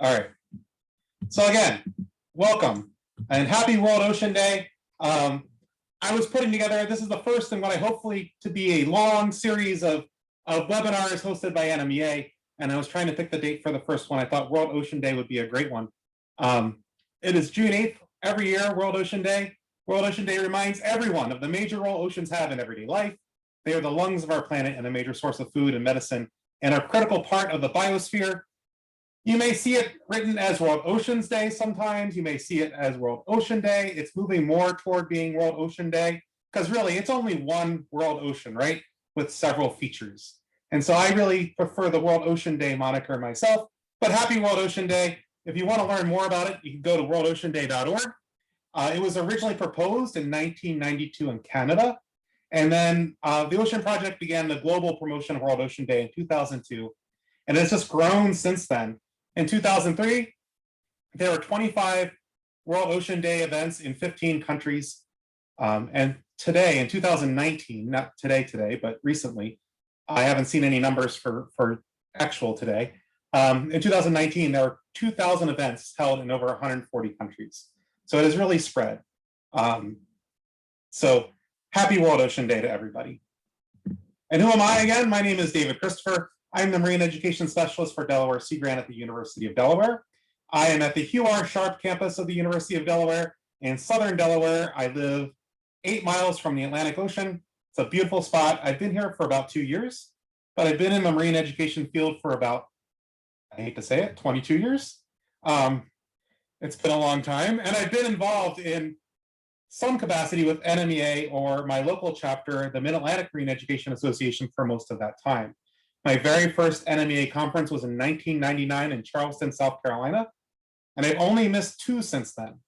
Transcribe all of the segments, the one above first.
All right. So again, welcome and happy World Ocean Day. I was putting together, this is the first in what I hopefully to be a long series of webinars hosted by NMEA. And I was trying to pick the date for the first one. I thought World Ocean Day would be a great one. It is June 8th, every year, World Ocean Day. World Ocean Day reminds everyone of the major role oceans have in everyday life. They are the lungs of our planet and a major source of food and medicine and a critical part of the biosphere. You may see it written as World Oceans Day sometimes. You may see it as World Ocean Day. It's moving more toward being World Ocean Day because really it's only one world ocean, right? With several features. And so I really prefer the World Ocean Day moniker myself, but happy World Ocean Day. If you want to learn more about it, you can go to worldoceanday.org. It was originally proposed in 1992 in Canada. And then the Ocean Project began the global promotion of World Ocean Day in 2002. And it's just grown since then. In 2003, there were 25 World Ocean Day events in 15 countries. And today, in 2019, not today, but recently, I haven't seen any numbers for actual today. In 2019, there were 2,000 events held in over 140 countries. So it has really spread. So happy World Ocean Day to everybody. And who am I again? My name is David Christopher. I'm the Marine Education Specialist for Delaware Sea Grant at the University of Delaware. I am at the Hugh R. Sharp campus of the University of Delaware in Southern Delaware. I live 8 miles from the Atlantic Ocean. It's a beautiful spot. I've been here for about 2 years, but I've been in the marine education field for about, I hate to say it, 22 years. It's been a long time, and I've been involved in some capacity with NMEA or my local chapter, the Mid-Atlantic Marine Education Association, for most of that time. My very first NMEA conference was in 1999 in Charleston, South Carolina, and I've only missed 2 since then.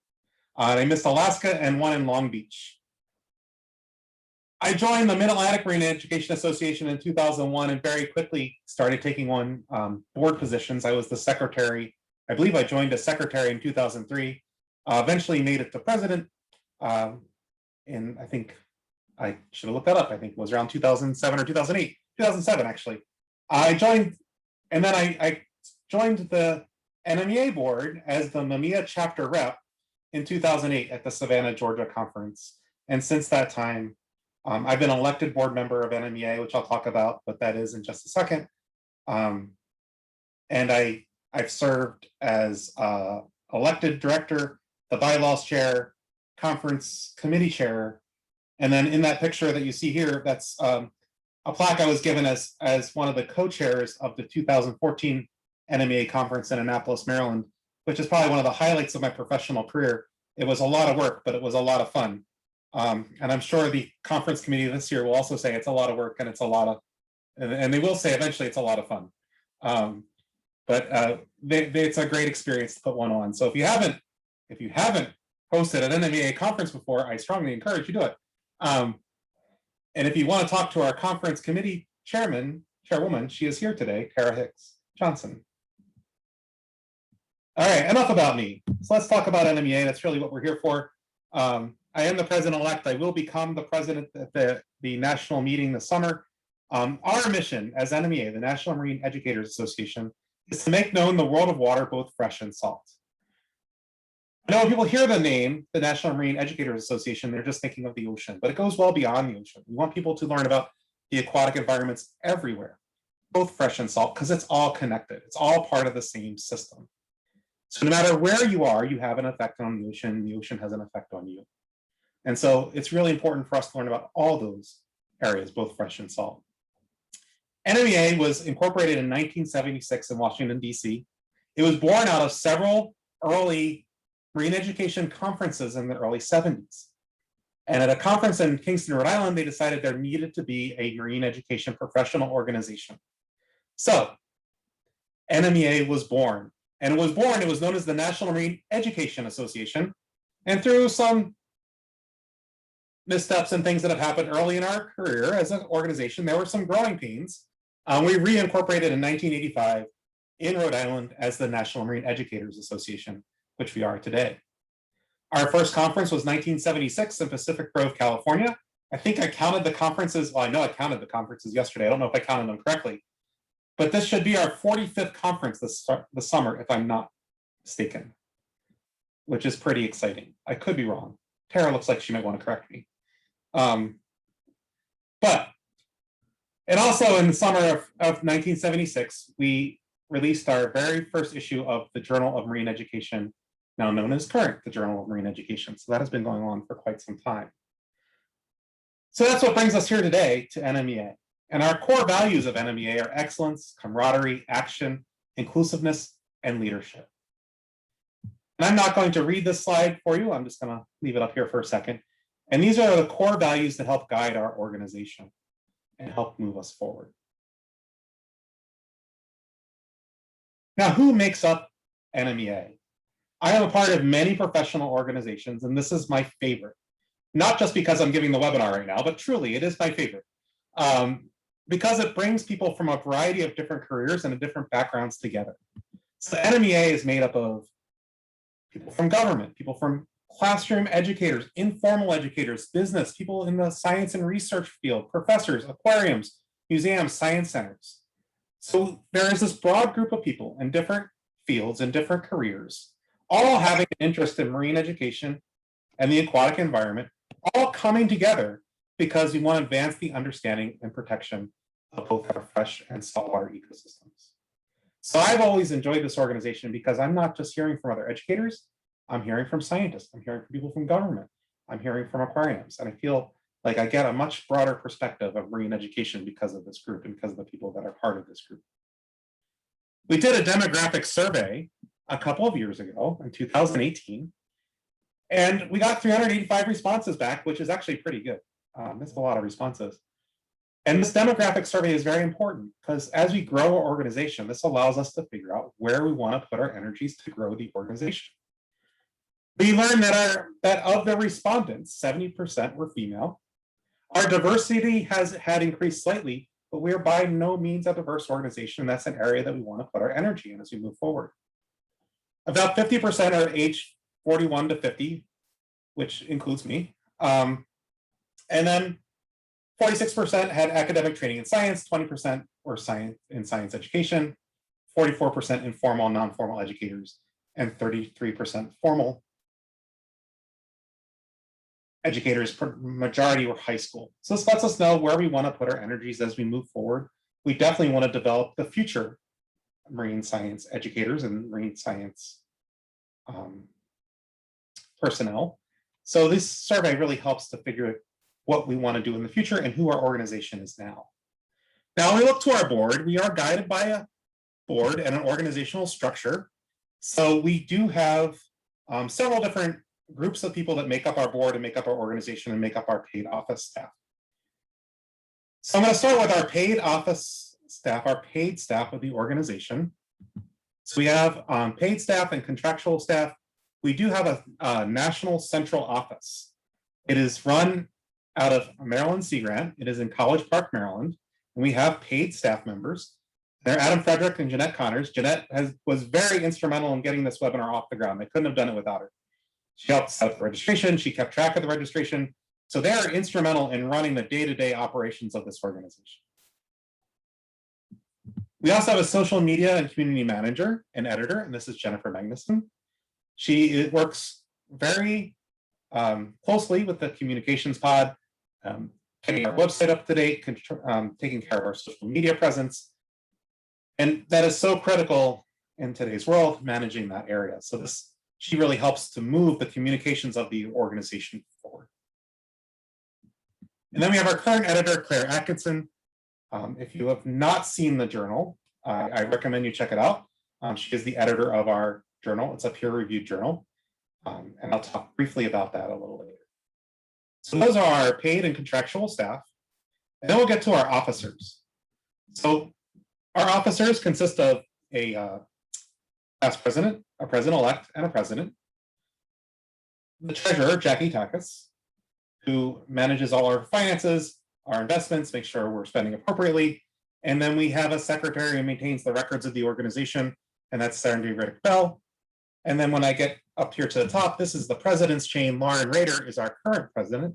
I missed Alaska and 1 in Long Beach. I joined the Mid-Atlantic Marine Education Association in 2001 and very quickly started taking on board positions. I was the secretary. I believe I joined as secretary in 2003, eventually made it to president. And I think I should have looked that up. I think it was around 2007 or 2008, 2007 actually. I joined, and then I joined the NMEA board as the NMEA chapter rep in 2008 at the Savannah, Georgia conference. And since that time, I've been elected board member of NMEA, which I'll talk about what that is in just a second. And I've served as elected director, the bylaws chair, conference committee chair. And then in that picture that you see here, that's a plaque I was given as one of the co-chairs of the 2014 NMEA conference in Annapolis, Maryland, which is probably one of the highlights of my professional career. It was a lot of work, but it was a lot of fun. And I'm sure the conference committee this year will also say it's a lot of work and it's a lot of, and they will say eventually it's a lot of fun. But it's a great experience to put one on. So if you haven't hosted an NMEA conference before, I strongly encourage you to do it. And if you want to talk to our conference committee chairwoman, she is here today, Tara Hicks Johnson. All right, enough about me. So let's talk about NMEA. That's really what we're here for. I am the president-elect. I will become the president at the national meeting this summer. Our mission as NMEA, the National Marine Educators Association, is to make known the world of water, both fresh and salt. I know when people hear the name, the National Marine Educators Association, they're just thinking of the ocean, but it goes well beyond the ocean. We want people to learn about the aquatic environments everywhere, both fresh and salt, because it's all connected. It's all part of the same system. So no matter where you are, you have an effect on the ocean has an effect on you. And so it's really important for us to learn about all those areas, both fresh and salt. NMEA was incorporated in 1976 in Washington, D.C. It was born out of several early marine education conferences in the early 70s. And at a conference in Kingston, Rhode Island, they decided there needed to be a marine education professional organization. So NMEA was born. And it was known as the National Marine Education Association. And through some missteps and things that have happened early in our career as an organization, there were some growing pains. We reincorporated in 1985 in Rhode Island as the National Marine Educators Association, which we are today. Our first conference was 1976 in Pacific Grove, California. I think I counted the conferences. Well, I know I counted the conferences yesterday. I don't know if I counted them correctly, but this should be our 45th conference this summer, if I'm not mistaken, which is pretty exciting. I could be wrong. Tara looks like she might want to correct me. And also in the summer of 1976, we released our very first issue of the Journal of Marine Education, now known as Current, the Journal of Marine Education. So that has been going on for quite some time. So that's what brings us here today to NMEA. And our core values of NMEA are excellence, camaraderie, action, inclusiveness, and leadership. And I'm not going to read this slide for you. I'm just going to leave it up here for a second. And these are the core values that help guide our organization and help move us forward. Now, who makes up NMEA? I am a part of many professional organizations, and this is my favorite. Not just because I'm giving the webinar right now, but truly it is my favorite. Because it brings people from a variety of different careers and different backgrounds together. So NMEA is made up of people from government, people from classroom educators, informal educators, business, people in the science and research field, professors, aquariums, museums, science centers. So there is this broad group of people in different fields and different careers, all having an interest in marine education and the aquatic environment, all coming together because we want to advance the understanding and protection of both our fresh and saltwater ecosystems. So I've always enjoyed this organization because I'm not just hearing from other educators, I'm hearing from scientists, I'm hearing from people from government, I'm hearing from aquariums, and I feel like I get a much broader perspective of marine education because of this group and because of the people that are part of this group. We did a demographic survey a couple of years ago in 2018, and we got 385 responses back, which is actually pretty good. That's a lot of responses. And this demographic survey is very important because as we grow our organization, this allows us to figure out where we want to put our energies to grow the organization. We learned that of the respondents, 70% were female. Our diversity had increased slightly, but we are by no means a diverse organization. That's an area that we want to put our energy in as we move forward. About 50% are aged 41 to 50, which includes me. And then 46% had academic training in science, 20% were in science education, 44% informal and non-formal educators, and 33% formal educators. Majority were high school. So this lets us know where we want to put our energies as we move forward. We definitely want to develop the future marine science educators and marine science personnel. So this survey really helps to figure what we want to do in the future and who our organization is now. Now, when we look to our board, we are guided by a board and an organizational structure. So we do have several different groups of people that make up our board and make up our organization and make up our paid office staff. So I'm going to start with our paid office staff, our paid staff of the organization. So we have paid staff and contractual staff. We do have a national central office. It is run out of Maryland Sea Grant. It is in College Park, Maryland. And we have paid staff members. They're Adam Frederick and Jeanette Connors. Jeanette was very instrumental in getting this webinar off the ground. They couldn't have done it without her. She helped set up the registration. She kept track of the registration. So they are instrumental in running the day-to-day operations of this organization. We also have a social media and community manager and editor, and this is Jennifer Magnuson. She works very closely with the communications pod, getting our website up to date, taking care of our social media presence. And that is so critical in today's world, managing that area. So she really helps to move the communications of the organization forward. And then we have our current editor, Claire Atkinson. If you have not seen the journal, I recommend you check it out. She is the editor of our journal. It's a peer-reviewed journal. And I'll talk briefly about that a little later. So those are our paid and contractual staff. And then we'll get to our officers. So our officers consist of a past president, a president-elect, and a president. The treasurer, Jackie Takis, who manages all our finances, our investments, make sure we're spending appropriately. And then we have a secretary who maintains the records of the organization, and that's Sandy Riddick Bell. And then when I get up here to the top, this is the president's chain. Lauren Rader is our current president.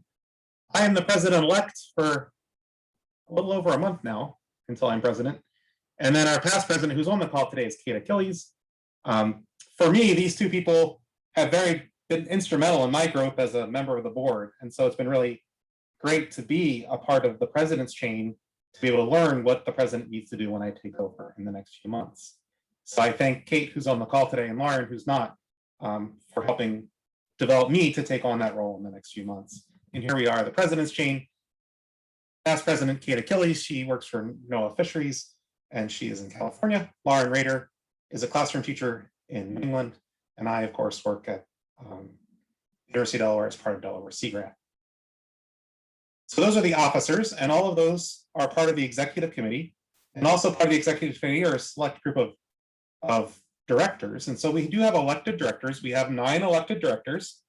I am the president-elect for a little over a month now until I'm president. And then our past president, who's on the call today, is Kate Achilles. for me, these two people have been instrumental in my growth as a member of the board. And so it's been really great to be a part of the president's chain to be able to learn what the president needs to do when I take over in the next few months. So I thank Kate, who's on the call today, and Lauren, who's not, for helping develop me to take on that role in the next few months. And here we are, the president's chain. Past President Kate Achilles, she works for NOAA Fisheries, and she is in California. Lauren Rader is a classroom teacher in New England, and I, of course, work at University of Delaware as part of Delaware Sea Grant. So those are the officers, and all of those are part of the executive committee, and also part of the executive committee are a select group of directors. And so we do have elected directors. We have 9 elected directors.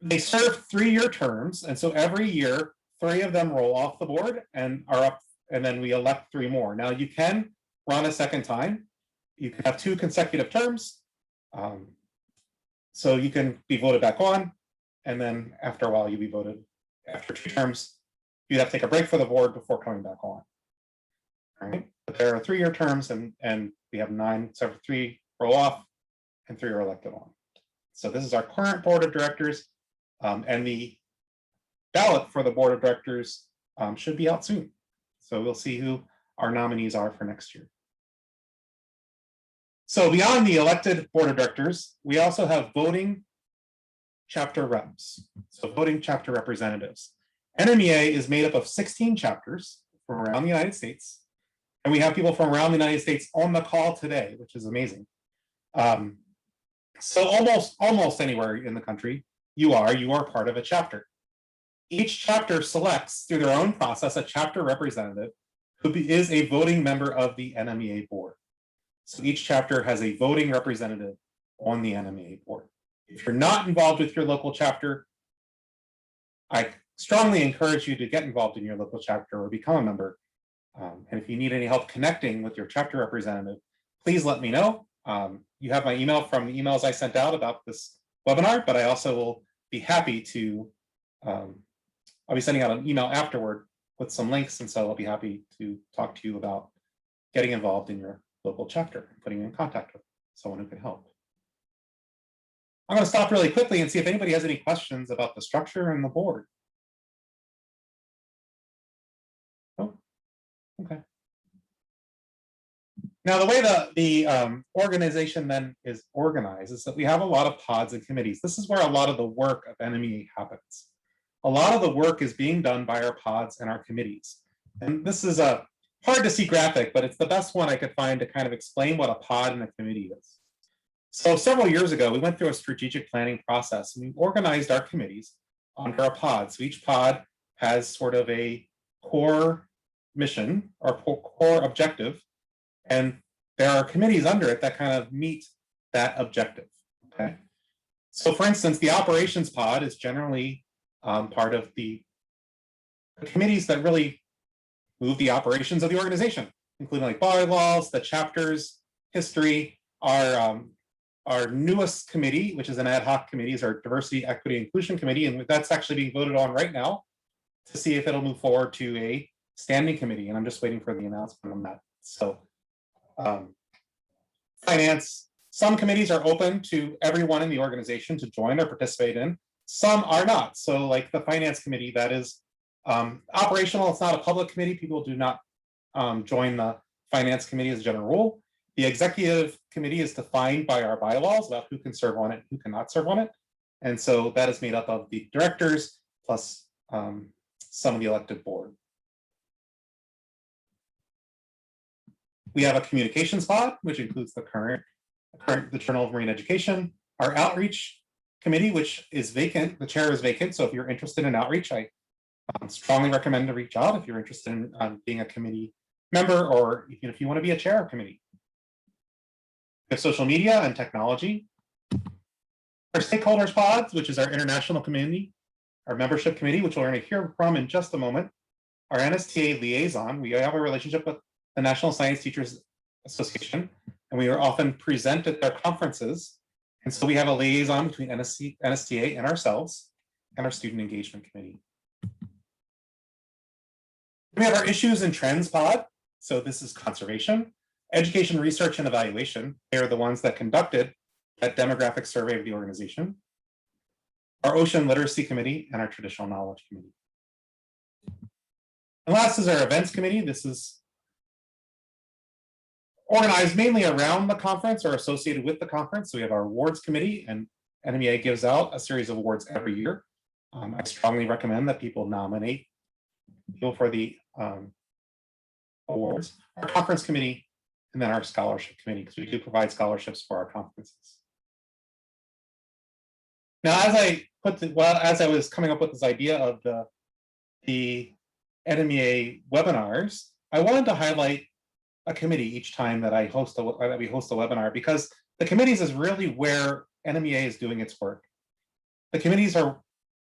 They serve 3-year terms, and so every year 3 of them roll off the board and are up, and then we elect 3 more. Now you can run a second time. You can have 2 consecutive terms, so you can be voted back on, and then after a while you'll be voted after 2 terms. You'd have to take a break for the board before coming back on. All right, but there are 3-year terms, and we have 9, so 3 roll off and 3 are elected on. So this is our current board of directors. And the ballot for the board of directors should be out soon. So we'll see who our nominees are for next year. So beyond the elected board of directors, we also have voting chapter reps. So voting chapter representatives. NMEA is made up of 16 chapters from around the United States. And we have people from around the United States on the call today, which is amazing. So almost anywhere in the country, you are part of a chapter. Each chapter selects through their own process a chapter representative who is a voting member of the NMEA board. So each chapter has a voting representative on the NMEA board. If you're not involved with your local chapter, I strongly encourage you to get involved in your local chapter or become a member. And if you need any help connecting with your chapter representative, please let me know. You have my email from the emails I sent out about this webinar, but I also will be happy to, I'll be sending out an email afterward with some links, and so I'll be happy to talk to you about getting involved in your local chapter, putting you in contact with someone who can help. I'm going to stop really quickly and see if anybody has any questions about the structure and the board. Oh, okay. Now, the way the organization then is organized is that we have a lot of pods and committees. This is where a lot of the work of NMEA happens. A lot of the work is being done by our pods and our committees. And this is a hard to see graphic, but it's the best one I could find to kind of explain what a pod and a committee is. So several years ago, we went through a strategic planning process and we organized our committees under a pod. So each pod has sort of a core mission or core objective. And there are committees under it that kind of meet that objective, okay? So for instance, the operations pod is generally part of the committees that really move the operations of the organization, including like bylaws, the chapters, history. Our newest committee, which is an ad hoc committee, is our diversity, equity, inclusion committee, and that's actually being voted on right now to see if it'll move forward to a standing committee, and I'm just waiting for the announcement on that. So finance, some committees are open to everyone in the organization to join or participate in. Some are not. So like the finance committee, that is operational. It's not a public committee. People do not join the finance committee as a general rule. The executive committee is defined by our bylaws about who can serve on it, who cannot serve on it. And so that is made up of the directors plus some of the elected board. We have a communications pod, which includes the Journal of Marine Education, our outreach committee, which is vacant. The chair is vacant. So if you're interested in outreach, I strongly recommend to reach out if you're interested in being a committee member, or if you want to be a chair of committee. We have social media and technology. Our stakeholders pods, which is our international community, our membership committee, which we're going to hear from in just a moment. Our NSTA liaison, we have a relationship with the National Science Teachers Association, and we are often present at their conferences. And so we have a liaison between NSTA and ourselves and our student engagement committee. We have our issues and trends pod. So this is conservation, Education, Research, and Evaluation. They're the ones that conducted that demographic survey of the organization. Our Ocean Literacy Committee and our Traditional Knowledge Committee. And last is our Events Committee. This is organized mainly around the conference or associated with the conference. So we have our Awards Committee, and NMEA gives out a series of awards every year. I strongly recommend that people nominate people for the awards. Our Conference Committee, and then our Scholarship Committee, because we do provide scholarships for our conferences. Now, as I was coming up with this idea of the NMEA webinars, I wanted to highlight a committee each time that we host a webinar, because the committees is really where NMEA is doing its work. The committees are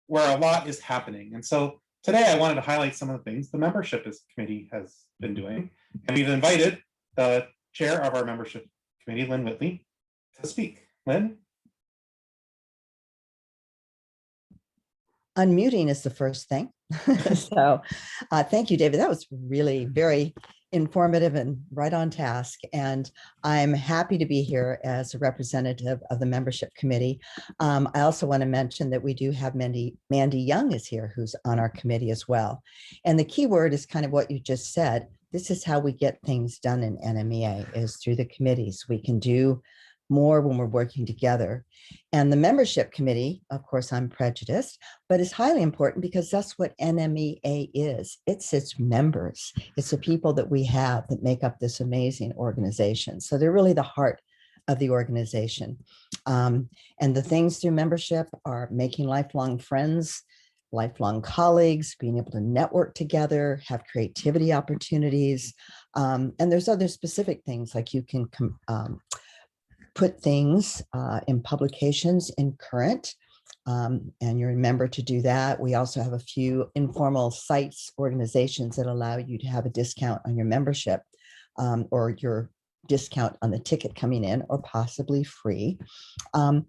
where a lot is happening. And so today I wanted to highlight some of the things the membership committee has been doing. And we've invited the chair of our membership committee, Lynn Whitley, to speak. Lynn? Unmuting is the first thing. So thank you, David. That was really very informative and right on task. And I'm happy to be here as a representative of the membership committee. I also want to mention that we do have Mandy Young is here, who's on our committee as well. And the key word is kind of what you just said. This is how we get things done in NMEA, is through the committees. We can do more when we're working together. And the membership committee, of course, I'm prejudiced, but it's highly important because that's what NMEA is. It's its members. It's the people that we have that make up this amazing organization. So they're really the heart of the organization. And the things through membership are making lifelong friends, lifelong colleagues, being able to network together, have creativity opportunities. And there's other specific things like you can put things in publications in Current, and you remember to do that. We also have a few informal sites, organizations that allow you to have a discount on your membership or your discount on the ticket coming in, or possibly free. And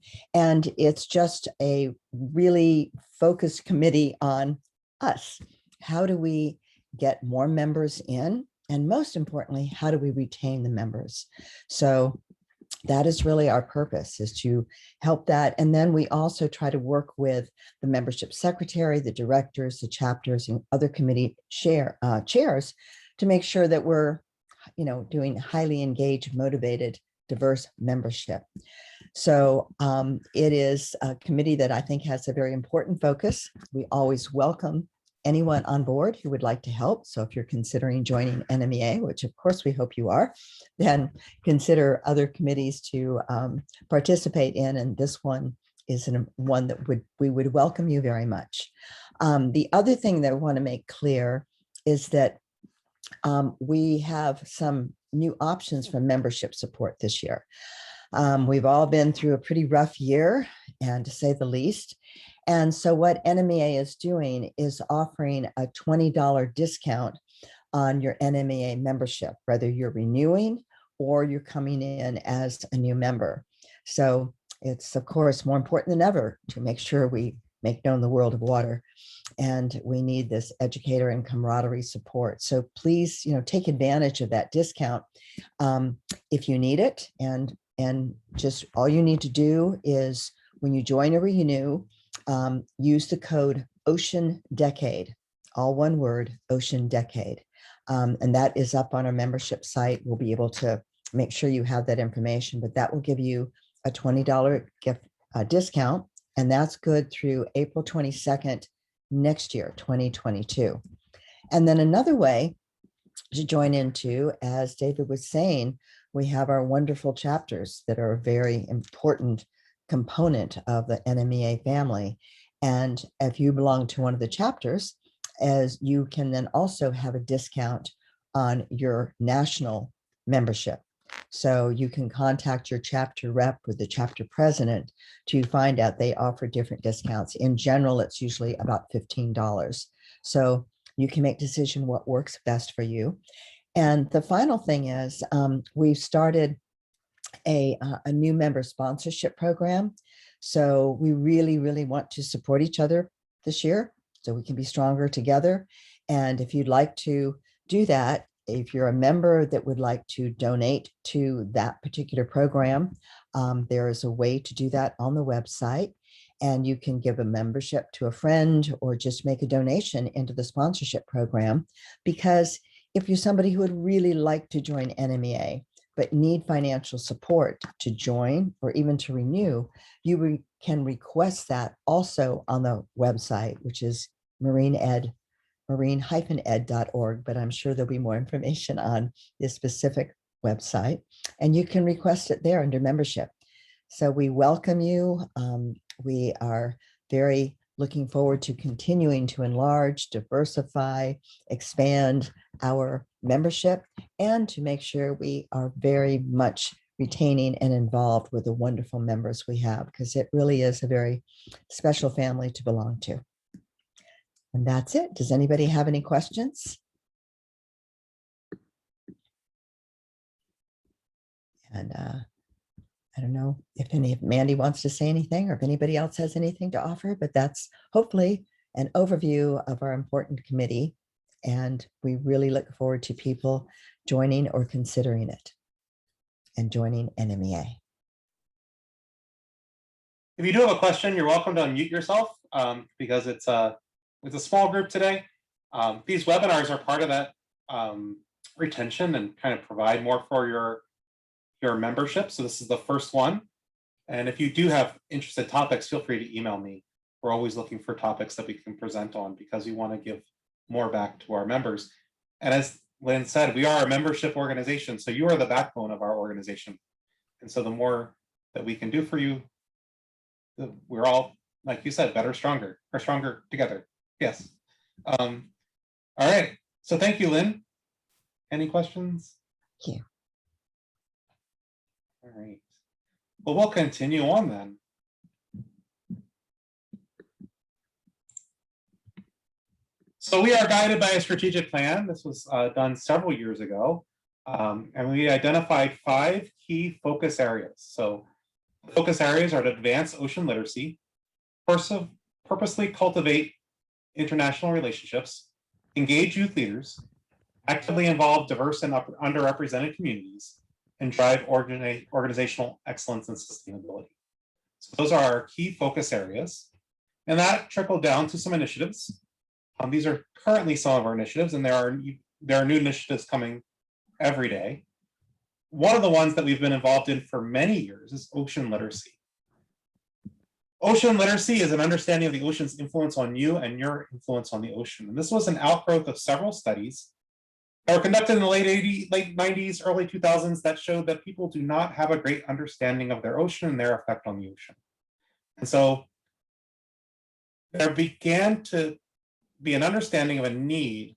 it's just a really focused committee on us. How do we get more members in? And most importantly, how do we retain the members? So that is really our purpose, is to help that. And then we also try to work with the membership secretary, the directors, the chapters, and other committee chairs to make sure that we're, doing highly engaged, motivated, diverse membership. So it is a committee that I think has a very important focus. We always welcome anyone on board who would like to help. So if you're considering joining NMEA, which of course we hope you are, then consider other committees to participate in. And this one is one that we would welcome you very much. The other thing that I want to make clear is that we have some new options for membership support this year. We've all been through a pretty rough year, and to say the least. And so what NMEA is doing is offering a $20 discount on your NMEA membership, whether you're renewing or you're coming in as a new member. So it's, of course, more important than ever to make sure we make known the world of water. And we need this educator and camaraderie support. So please, take advantage of that discount if you need it. And just all you need to do is, when you join or renew, use the code Ocean Decade, all one word, Ocean Decade. And that is up on our membership site. We'll be able to make sure you have that information, but that will give you a $20 gift discount. And that's good through April 22nd next year, 2022. And then another way to join into, as David was saying, we have our wonderful chapters that are a very important component of the NMEA family. And if you belong to one of the chapters, as you can then also have a discount on your national membership. So you can contact your chapter rep or the chapter president to find out they offer different discounts. In general, it's usually about $15. So you can make decision what works best for you. And the final thing is we've started a new member sponsorship program. So we really, really want to support each other this year so we can be stronger together. And if you'd like to do that, if you're a member that would like to donate to that particular program, there is a way to do that on the website. And you can give a membership to a friend or just make a donation into the sponsorship program. Because if you're somebody who would really like to join NMEA, but need financial support to join or even to renew, you can request that also on the website, which is marine-ed.org, but I'm sure there'll be more information on this specific website, and you can request it there under membership. So we welcome you. We are very looking forward to continuing to enlarge, diversify, expand our membership, and to make sure we are very much retaining and involved with the wonderful members we have, because it really is a very special family to belong to. And that's it. Does anybody have any questions? And I don't know if Mandy wants to say anything or if anybody else has anything to offer, but that's hopefully an overview of our important committee. And we really look forward to people joining or considering it and joining NMEA. If you do have a question, you're welcome to unmute yourself because it's a small group today. These webinars are part of that retention and kind of provide more for your membership. So this is the first one. And if you do have interested topics, feel free to email me. We're always looking for topics that we can present on because we want to give more back to our members. And as Lynn said, we are a membership organization. So you are the backbone of our organization. And so the more that we can do for you, we're all, like you said, better, stronger, or stronger together. Yes. All right. So thank you, Lynn. Any questions? Thank you. All right. Well, we'll continue on then. So we are guided by a strategic plan. This was done several years ago. And we identified 5 key focus areas. So focus areas are to advance ocean literacy, purposely cultivate international relationships, engage youth leaders, actively involve diverse and underrepresented communities, and drive organizational excellence and sustainability. So those are our key focus areas. And that trickled down to some initiatives. These are currently some of our initiatives, and there are new initiatives coming every day. One of the ones that we've been involved in for many years is ocean literacy. Ocean literacy is an understanding of the ocean's influence on you and your influence on the ocean. And this was an outgrowth of several studies that were conducted in the late 90s, early 2000s that showed that people do not have a great understanding of their ocean and their effect on the ocean. And so there began to be an understanding of a need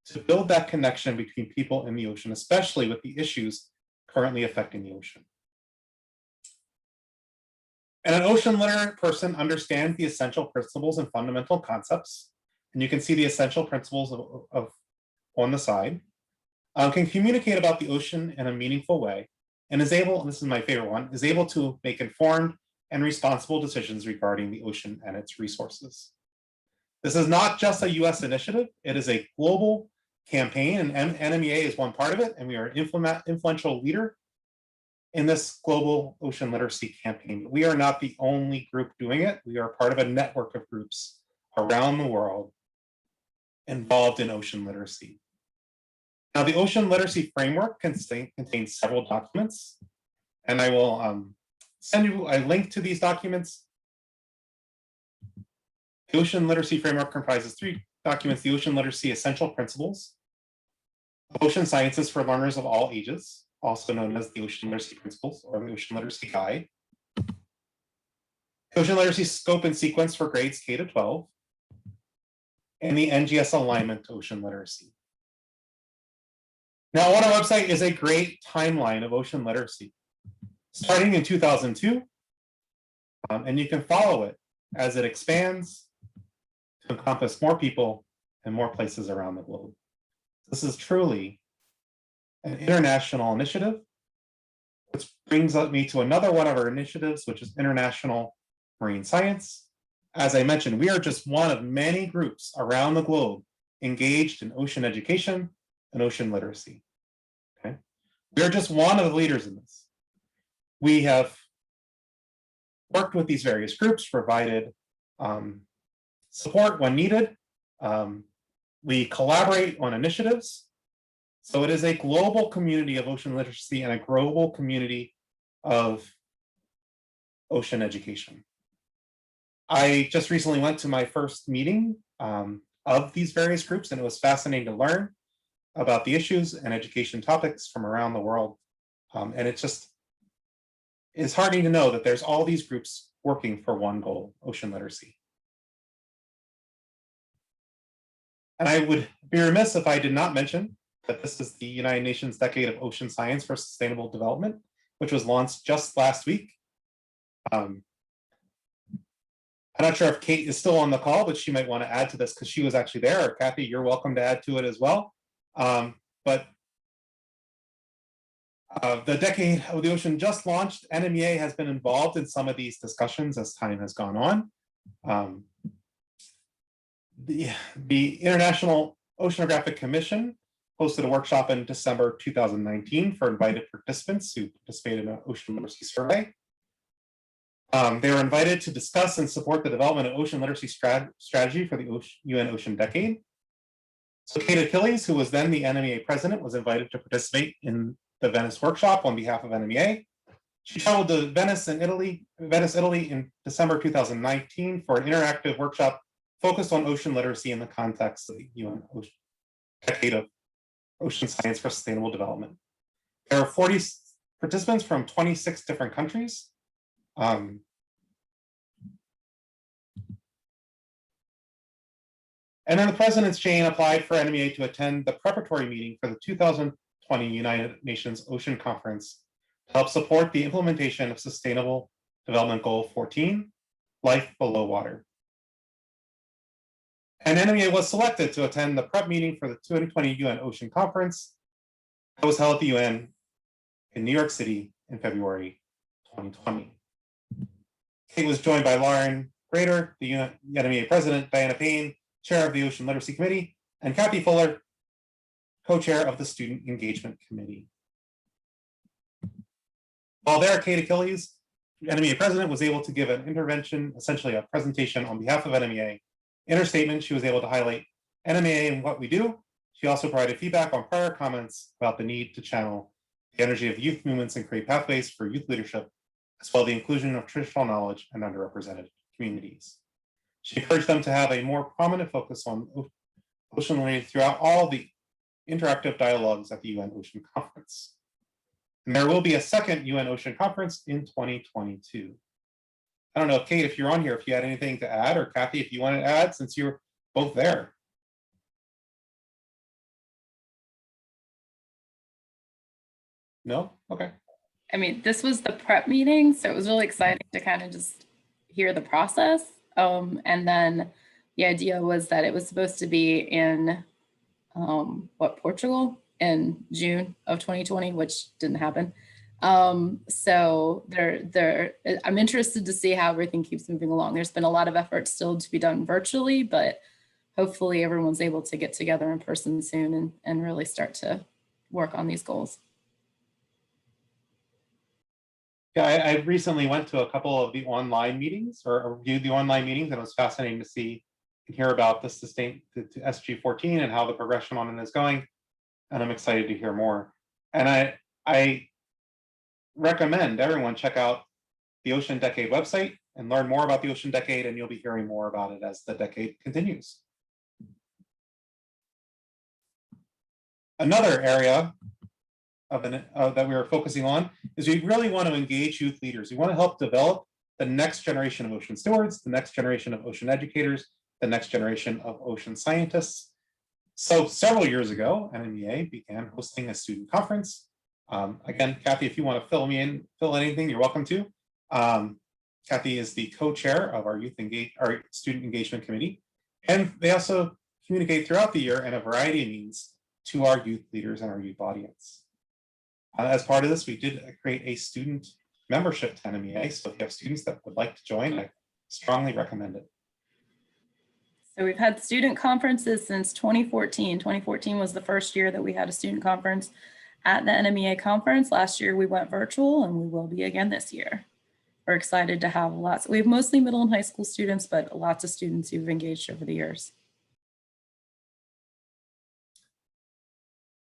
to build that connection between people in the ocean, especially with the issues currently affecting the ocean. And an ocean literate person understands the essential principles and fundamental concepts. And you can see the essential principles of on the side, can communicate about the ocean in a meaningful way, and is able, and this is my favorite one, is able to make informed and responsible decisions regarding the ocean and its resources. This is not just a US initiative, it is a global campaign, and NMEA is one part of it, and we are an influential leader in this global ocean literacy campaign. We are not the only group doing it. We are part of a network of groups around the world involved in ocean literacy. Now, the Ocean Literacy Framework contains several documents, and I will send you a link to these documents. The Ocean Literacy Framework comprises 3 documents: the Ocean Literacy Essential Principles, Ocean Sciences for Learners of All Ages, also known as the Ocean Literacy Principles or the Ocean Literacy Guide, the Ocean Literacy Scope and Sequence for grades K to 12, and the NGS Alignment to Ocean Literacy. Now, on our website is a great timeline of ocean literacy, starting in 2002, and you can follow it as it expands to encompass more people and more places around the globe. This is truly an international initiative, which brings me to another one of our initiatives, which is International Marine Science. As I mentioned, we are just one of many groups around the globe engaged in ocean education and ocean literacy. Okay, we are just one of the leaders in this. We have worked with these various groups, provided support when needed. We collaborate on initiatives. So it is a global community of ocean literacy and a global community of ocean education. I just recently went to my first meeting of these various groups, and it was fascinating to learn about the issues and education topics from around the world. And it just is heartening to know that there's all these groups working for one goal, ocean literacy. And I would be remiss if I did not mention that this is the United Nations Decade of Ocean Science for Sustainable Development, which was launched just last week. I'm not sure if Kate is still on the call, but she might want to add to this because she was actually there. Or Kathy, you're welcome to add to it as well. But the Decade of the Ocean just launched. NMEA has been involved in some of these discussions as time has gone on. The International Oceanographic Commission hosted a workshop in December 2019 for invited participants who participated in an ocean literacy survey. They were invited to discuss and support the development of ocean literacy strategy for the UN Ocean Decade. So Kate Achilles, who was then the NMEA president, was invited to participate in the Venice workshop on behalf of NMEA. She traveled to Venice, Italy in December 2019 for an interactive workshop focused on ocean literacy in the context of the UN Decade of Ocean Science for Sustainable Development. There are 40 participants from 26 different countries. And then the President's Chain applied for NMEA to attend the preparatory meeting for the 2020 United Nations Ocean Conference to help support the implementation of Sustainable Development Goal 14, Life Below Water. And NMEA was selected to attend the prep meeting for the 2020 UN Ocean Conference that was held at the UN in New York City in February 2020. Kate was joined by Lauren Grader, the NMEA president, Diana Payne, chair of the Ocean Literacy Committee, and Kathy Fuller, co-chair of the Student Engagement Committee. While there, Kate Achilles, NMEA president, was able to give an intervention, essentially a presentation on behalf of NMEA. In her statement, she was able to highlight NMEA and what we do. She also provided feedback on prior comments about the need to channel the energy of youth movements and create pathways for youth leadership, as well as the inclusion of traditional knowledge and underrepresented communities. She encouraged them to have a more prominent focus on ocean literacy throughout all the interactive dialogues at the UN Ocean Conference. And there will be a second UN Ocean Conference in 2022. I don't know, Kate, if you're on here, if you had anything to add, or Kathy, if you want to add, since you're both there. No? Okay. I mean, this was the prep meeting, so it was really exciting to kind of just hear the process. And then the idea was that it was supposed to be in, Portugal in June of 2020, which didn't happen. So I'm interested to see how everything keeps moving along. There's been a lot of effort still to be done virtually, but hopefully everyone's able to get together in person soon and really start to work on these goals. Yeah, I recently went to a couple of the online meetings or reviewed the online meetings, and it was fascinating to see and hear about the SG14 and how the progression on it is going. And I'm excited to hear more. And I recommend everyone check out the Ocean Decade website and learn more about the Ocean Decade, and you'll be hearing more about it as the decade continues. Another area that we are focusing on is we really want to engage youth leaders. We want to help develop the next generation of ocean stewards, the next generation of ocean educators, the next generation of ocean scientists. So several years ago, NMEA began hosting a student conference. Again, Kathy, if you want to fill anything, you're welcome to. Kathy is the co-chair of our Student Engagement Committee, and they also communicate throughout the year in a variety of means to our youth leaders and our youth audience. As part of this, we did create a student membership to NMEA, so if you have students that would like to join, I strongly recommend it. So we've had student conferences since 2014. 2014 was the first year that we had a student conference at the NMEA conference. Last year we went virtual, and we will be again this year. We're excited to have lots. We have mostly middle and high school students, but lots of students who've engaged over the years.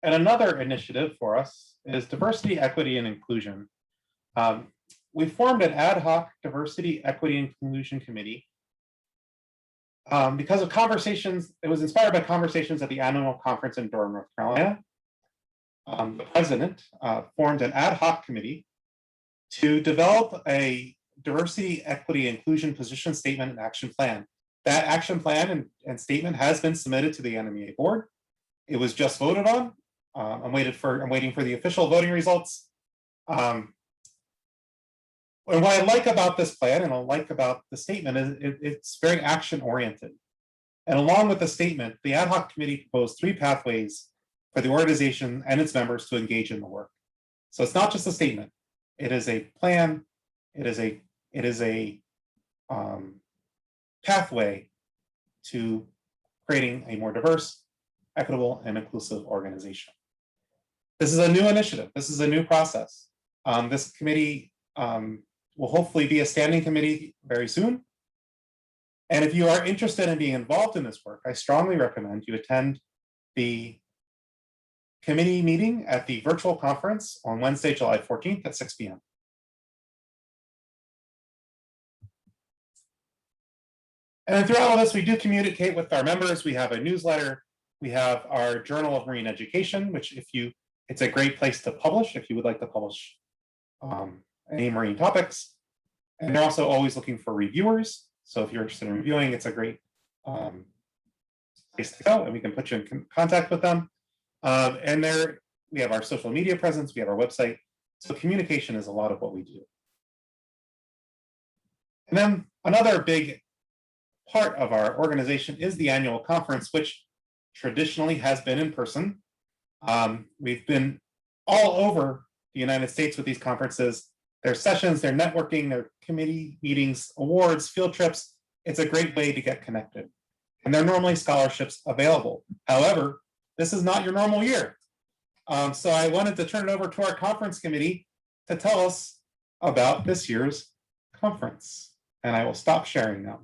And another initiative for us is diversity, equity, and inclusion. We formed an ad hoc diversity, equity, and inclusion committee because of conversations. It was inspired by conversations at the annual conference in Durham, North Carolina. The president formed an ad hoc committee to develop a diversity, equity, inclusion position statement and action plan. That action plan and statement has been submitted to the NMEA board. It was just voted on. I'm waiting for the official voting results. And what I like about this plan and I like about the statement is it's very action oriented. And along with the statement, the ad hoc committee proposed 3 pathways for the organization and its members to engage in the work. So it's not just a statement. It is a plan. It is a pathway to creating a more diverse, equitable, and inclusive organization. This is a new initiative. This is a new process. This committee will hopefully be a standing committee very soon. And if you are interested in being involved in this work, I strongly recommend you attend the committee meeting at the virtual conference on Wednesday, July 14th at 6 p.m. And throughout all this, we do communicate with our members. We have a newsletter. We have our Journal of Marine Education, which it's a great place to publish if you would like to publish any marine topics. And they're also always looking for reviewers. So if you're interested in reviewing, it's a great place to go, and we can put you in contact with them. And there we have our social media presence, we have our website. So communication is a lot of what we do. And then another big part of our organization is the annual conference, which traditionally has been in person. We've been all over the United States with these conferences. Their sessions, their networking, their committee meetings, awards, field trips. It's a great way to get connected. And there are normally scholarships available. However, this is not your normal year. So I wanted to turn it over to our conference committee to tell us about this year's conference. And I will stop sharing now.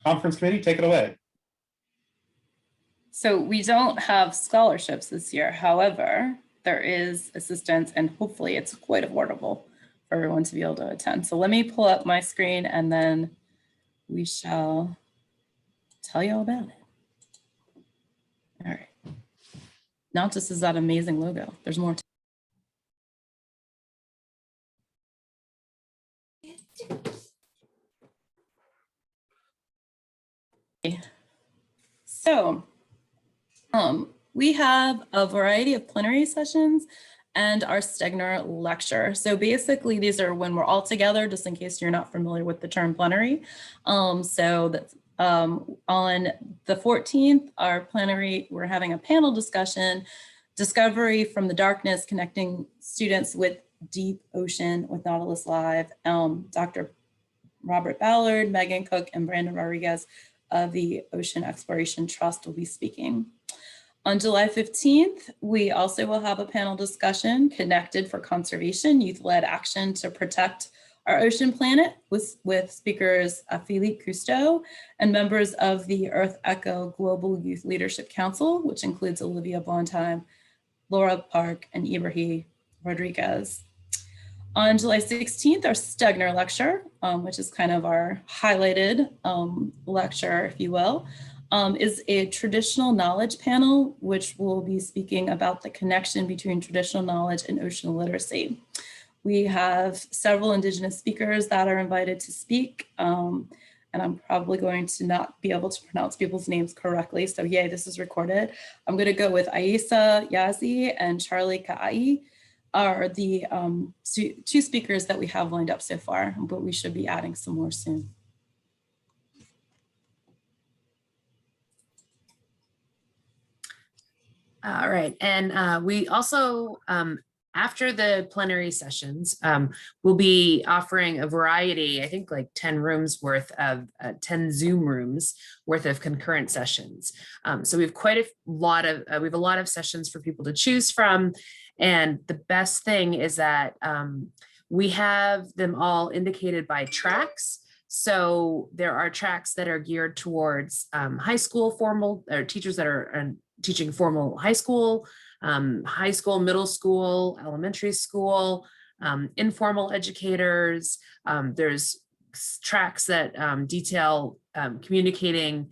Conference committee, take it away. So we don't have scholarships this year. However, there is assistance, and hopefully it's quite affordable for everyone to be able to attend. So let me pull up my screen and then we shall tell you all about it. All right. Not just is that amazing logo. There's more. So we have a variety of plenary sessions and our Stegner lecture. So basically these are when we're all together, just in case you're not familiar with the term plenary. So that's on the 14th, our plenary, we're having a panel discussion, Discovery from the Darkness, Connecting Students with Deep Ocean with Nautilus Live. Dr. Robert Ballard, Megan Cook, and Brandon Rodriguez of the Ocean Exploration Trust will be speaking. On July 15th, we also will have a panel discussion, Connected for Conservation, Youth-Led Action to Protect Our Ocean Planet, with speakers Philippe Cousteau and members of the Earth Echo Global Youth Leadership Council, which includes Olivia Blondheim, Laura Park, and Ibrahim Rodriguez. On July 16th, our Stegner lecture, which is kind of our highlighted lecture, if you will, is a traditional knowledge panel, which will be speaking about the connection between traditional knowledge and ocean literacy. We have several Indigenous speakers that are invited to speak, and I'm probably going to not be able to pronounce people's names correctly, so yay, this is recorded. I'm going to go with Aisa Yazi and Charlie Ka'ai are the two speakers that we have lined up so far, but we should be adding some more soon. All right, and we also after the plenary sessions, we'll be offering a variety, I think like 10 rooms worth of 10 Zoom rooms worth of concurrent sessions. So we have quite a lot of, we have a lot of sessions for people to choose from. And the best thing is that we have them all indicated by tracks. So there are tracks that are geared towards high school formal, or teachers that are teaching formal high school, middle school, elementary school, informal educators. There's tracks that detail communicating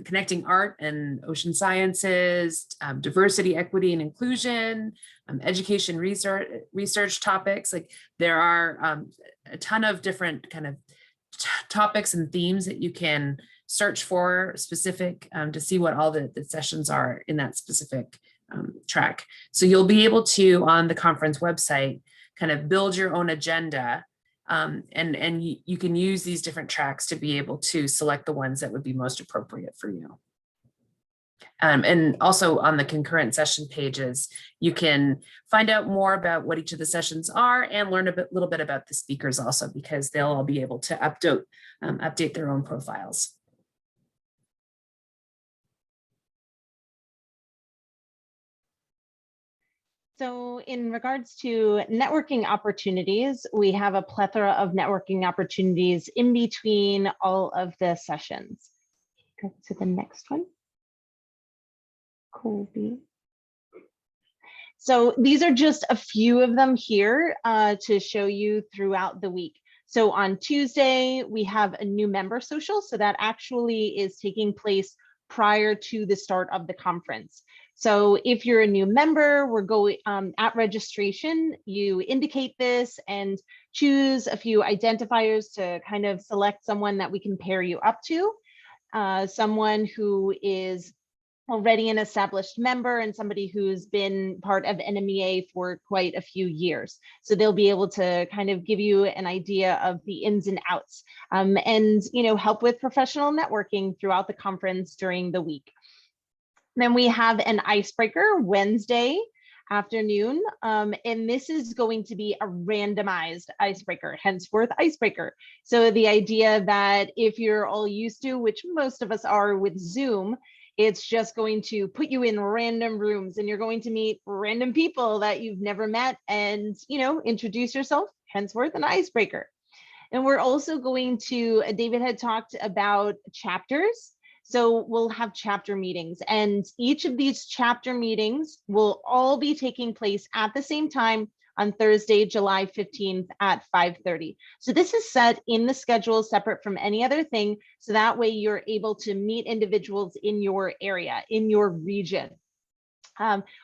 connecting art and ocean sciences, diversity, equity, and inclusion, education research topics. Like there are a ton of different kind of topics and themes that you can search for specific to see what all the sessions are in that specific track. So you'll be able to, on the conference website, kind of build your own agenda, and you can use these different tracks to be able to select the ones that would be most appropriate for you. And also on the concurrent session pages, you can find out more about what each of the sessions are and learn a little bit about the speakers also, because they'll all be able to update their own profiles. So in regards to networking opportunities, we have a plethora of networking opportunities in between all of the sessions. Go to the next one. Colby. So these are just a few of them here to show you throughout the week. So on Tuesday, we have a new member social. So that actually is taking place prior to the start of the conference. So if you're a new member, we're going at registration, you indicate this and choose a few identifiers to kind of select someone that we can pair you up to, someone who is already an established member and somebody who's been part of NMEA for quite a few years. So they'll be able to kind of give you an idea of the ins and outs and, you know, help with professional networking throughout the conference during the week. Then we have an icebreaker Wednesday afternoon, and this is going to be a randomized icebreaker, henceforth icebreaker. So the idea that if you're all used to, which most of us are with Zoom, it's just going to put you in random rooms and you're going to meet random people that you've never met and, you know, introduce yourself, henceforth an icebreaker. And we're also going to, David had talked about chapters. So we'll have chapter meetings, and each of these chapter meetings will all be taking place at the same time on Thursday, July 15th at 5:30. So this is set in the schedule separate from any other thing. So that way you're able to meet individuals in your area, in your region.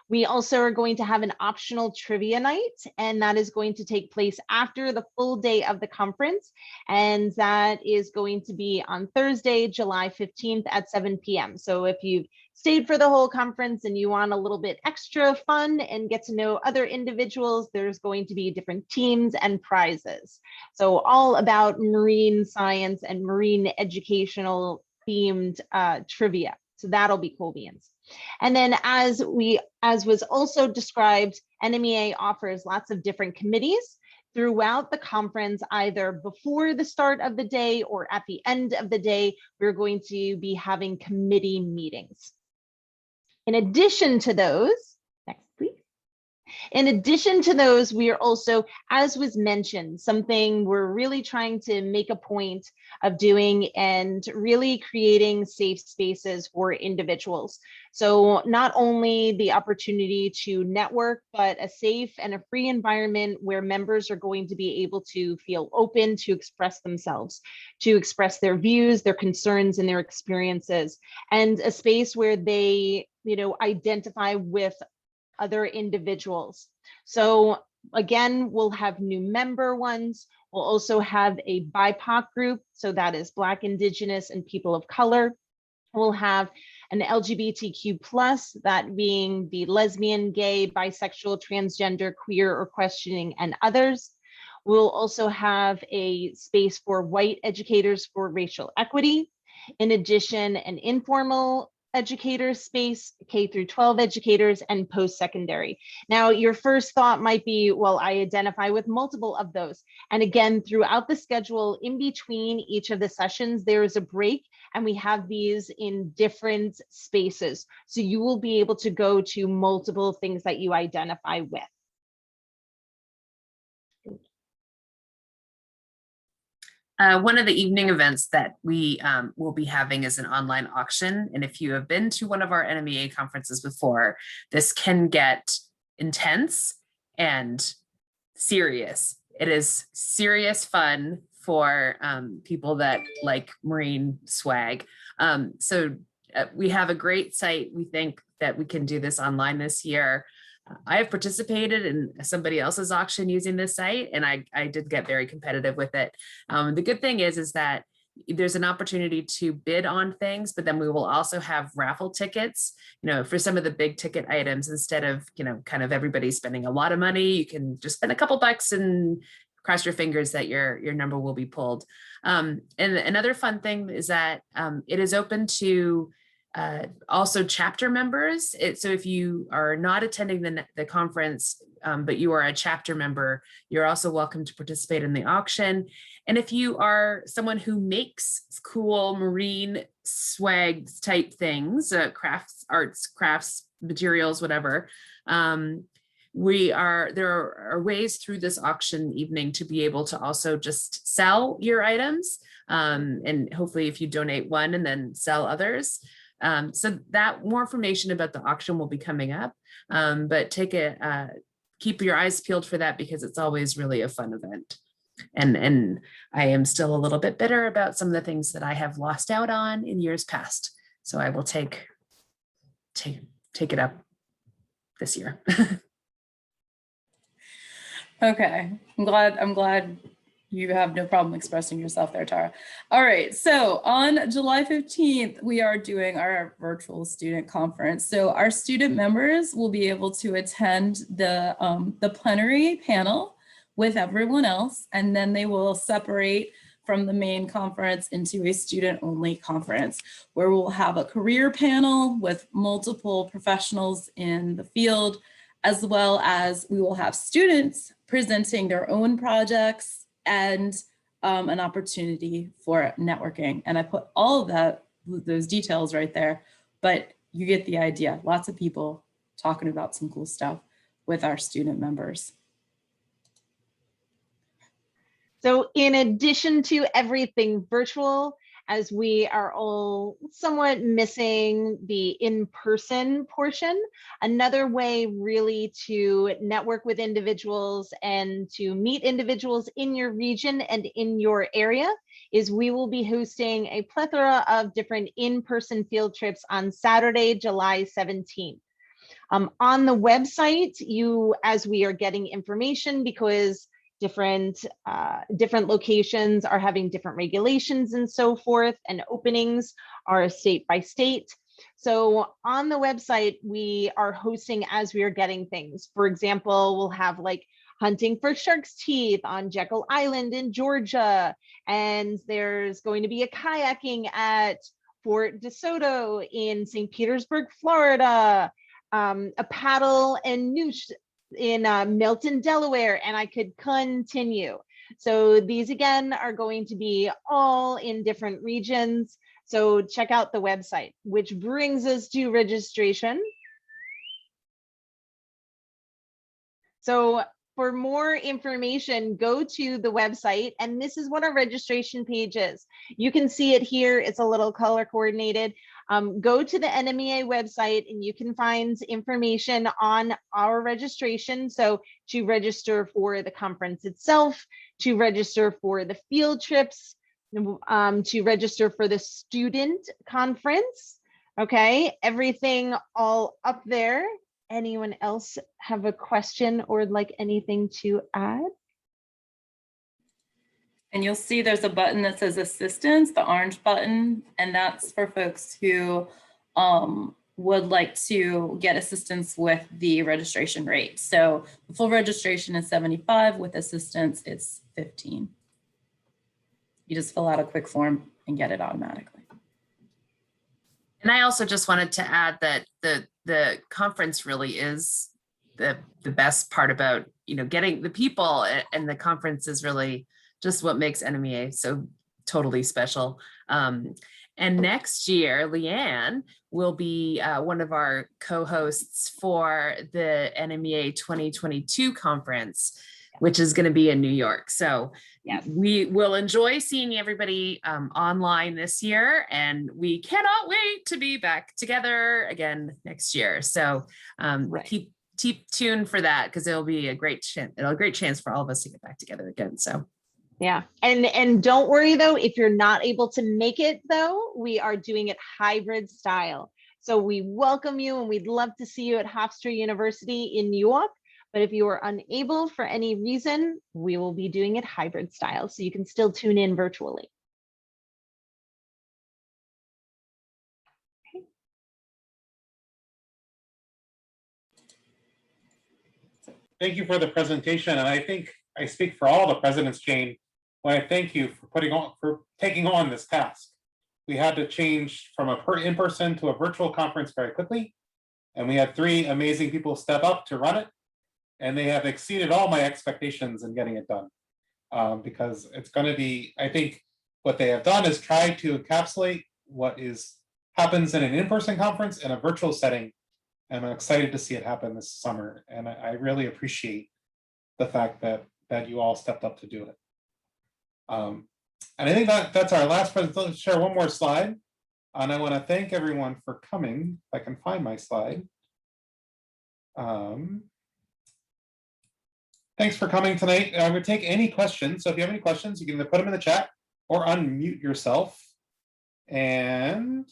We also are going to have an optional trivia night, and that is going to take place after the full day of the conference. And that is going to be on Thursday, July 15th at 7 p.m. So if you've stayed for the whole conference and you want a little bit extra fun and get to know other individuals, there's going to be different teams and prizes. So all about marine science and marine educational themed trivia. So that'll be cool beans. And then as was also described, NMEA offers lots of different committees throughout the conference, either before the start of the day or at the end of the day. We're going to be having committee meetings. In addition to those, next please. In addition to those, we are also, as was mentioned, something we're really trying to make a point of doing and really creating safe spaces for individuals. So not only the opportunity to network, but a safe and a free environment where members are going to be able to feel open to express themselves, to express their views, their concerns, and their experiences, and a space where they, you know, identify with other individuals. So again, we'll have new member ones. We'll also have a BIPOC group. So that is Black, Indigenous, and people of color. We'll have an LGBTQ+, that being the lesbian, gay, bisexual, transgender, queer, or questioning, and others. We'll also have a space for white educators for racial equity. In addition, an informal educator space, K through 12 educators, and post-secondary. Now, your first thought might be, well, I identify with multiple of those. And again, throughout the schedule, in between each of the sessions, there is a break, and we have these in different spaces. So you will be able to go to multiple things that you identify with. One of the evening events that we will be having is an online auction. And if you have been to one of our NMEA conferences before, this can get intense and serious. It is serious fun for people that like marine swag. So we have a great site. We think that we can do this online this year. I have participated in somebody else's auction using this site, and I did get very competitive with it. The good thing is that there's an opportunity to bid on things, but then we will also have raffle tickets, for some of the big ticket items. Instead of, kind of everybody spending a lot of money, you can just spend a couple bucks and cross your fingers that your number will be pulled. And another fun thing is that it is open to also chapter members. So if you are not attending the conference, but you are a chapter member, you're also welcome to participate in the auction. And if you are someone who makes cool marine swag type things, crafts, arts, crafts, materials, whatever, there are ways through this auction evening to be able to also just sell your items. And hopefully if you donate one and then sell others. So that more information about the auction will be coming up, but keep your eyes peeled for that, because it's always really a fun event. And I am still a little bit bitter about some of the things that I have lost out on in years past. So I will take it up this year. Okay, I'm glad you have no problem expressing yourself there, Tara. All right, so on July 15th, we are doing our virtual student conference. So our student members will be able to attend the plenary panel with everyone else, and then they will separate from the main conference into a student-only conference, where we'll have a career panel with multiple professionals in the field, as well as we will have students presenting their own projects and an opportunity for networking. And I put all of those details right there, but you get the idea. Lots of people talking about some cool stuff with our student members. So in addition to everything virtual, as we are all somewhat missing the in-person portion, another way really to network with individuals and to meet individuals in your region and in your area is we will be hosting a plethora of different in-person field trips on Saturday, July 17th. On the website, as we are getting information, because different locations are having different regulations and so forth, and openings are state by state. So on the website, we are hosting as we are getting things. For example, we'll have like hunting for shark's teeth on Jekyll Island in Georgia, and there's going to be a kayaking at Fort DeSoto in St. Petersburg, Florida, a paddle and noosh in Milton, Delaware, and I could continue. So these again are going to be all in different regions. So check out the website, which brings us to registration. So for more information, go to the website, and this is what our registration page is. You can see it here. It's a little color coordinated. Go to the NMEA website and you can find information on our registration. So to register for the conference itself, to register for the field trips, to register for the student conference. Okay, everything all up there. Anyone else have a question or like anything to add? And you'll see there's a button that says assistance, the orange button, and that's for folks who would like to get assistance with the registration rate. So the full registration is $75, with assistance it's $15. You just fill out a quick form and get it automatically. And I also just wanted to add that the conference really is the best part about, getting the people, and the conference is really just what makes NMEA so totally special. And next year, Leanne will be one of our co-hosts for the NMEA 2022 conference, which is going to be in New York. So yeah, we will enjoy seeing everybody online this year, and we cannot wait to be back together again next year. So keep tuned for that, because it'll be a great chance for all of us to get back together again. So yeah, and don't worry though, if you're not able to make it though, we are doing it hybrid style. So we welcome you, and we'd love to see you at Hofstra University in New York. But if you are unable for any reason, we will be doing it hybrid style, so you can still tune in virtually. Okay. Thank you for the presentation, and I think I speak for all the presidents, Jane, when I thank you for taking on this task. We had to change from a in-person to a virtual conference very quickly, and we had 3 amazing people step up to run it. And they have exceeded all my expectations in getting it done, because it's going to be, I think what they have done is try to encapsulate what happens in an in-person conference in a virtual setting. And I'm excited to see it happen this summer. And I really appreciate the fact that you all stepped up to do it. And I think that's our last presentation. Let's share one more slide. And I want to thank everyone for coming. If I can find my slide. Thanks for coming tonight. I'm going to take any questions. So if you have any questions, you can either put them in the chat or unmute yourself. And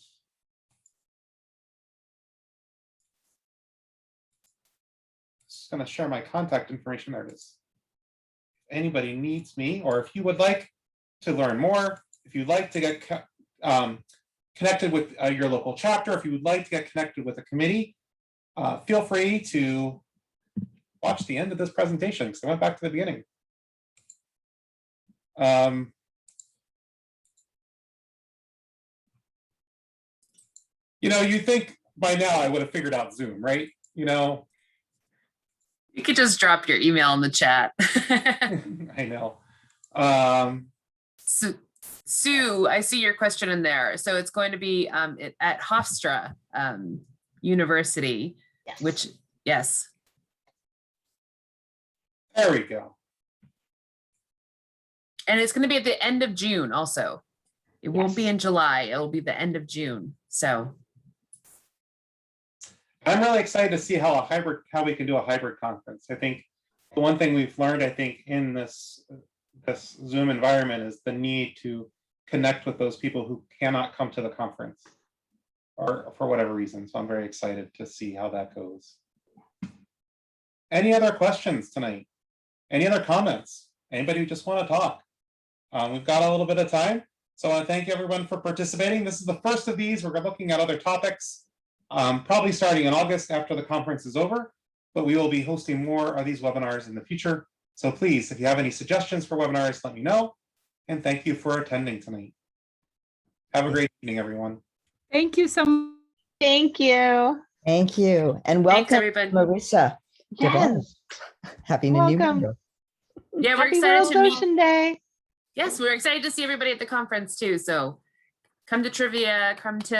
just going to share my contact information. There it is. If anybody needs me, or if you would like to learn more, if you'd like to get connected with your local chapter, if you would like to get connected with a committee, feel free to watch the end of this presentation, because I went back to the beginning. You think by now I would have figured out Zoom, right? You could just drop your email in the chat. I know. Sue, I see your question in there. So it's going to be at Hofstra University, Yes. which, yes. There we go. And it's going to be at the end of June also. It won't be in July. It'll be the end of June. So I'm really excited to see how we can do a hybrid conference. I think the one thing we've learned, I think, in this Zoom environment is the need to connect with those people who cannot come to the conference or for whatever reason. So I'm very excited to see how that goes. Any other questions tonight? Any other comments? Anybody who just want to talk? We've got a little bit of time. So I want to thank everyone for participating. This is the first of these. We're looking at other topics, probably starting in August after the conference is over, but we will be hosting more of these webinars in the future. So please, if you have any suggestions for webinars, let me know. And thank you for attending tonight. Have a great evening, everyone. Thank you so much. Thank you. Thank you. And thanks, welcome, everybody. Marissa. Yes. Happy new Welcome. member. Yeah, we're Happy excited World to meet. Ocean Day. Yes, we're excited to see everybody at the conference too. So come to trivia, come to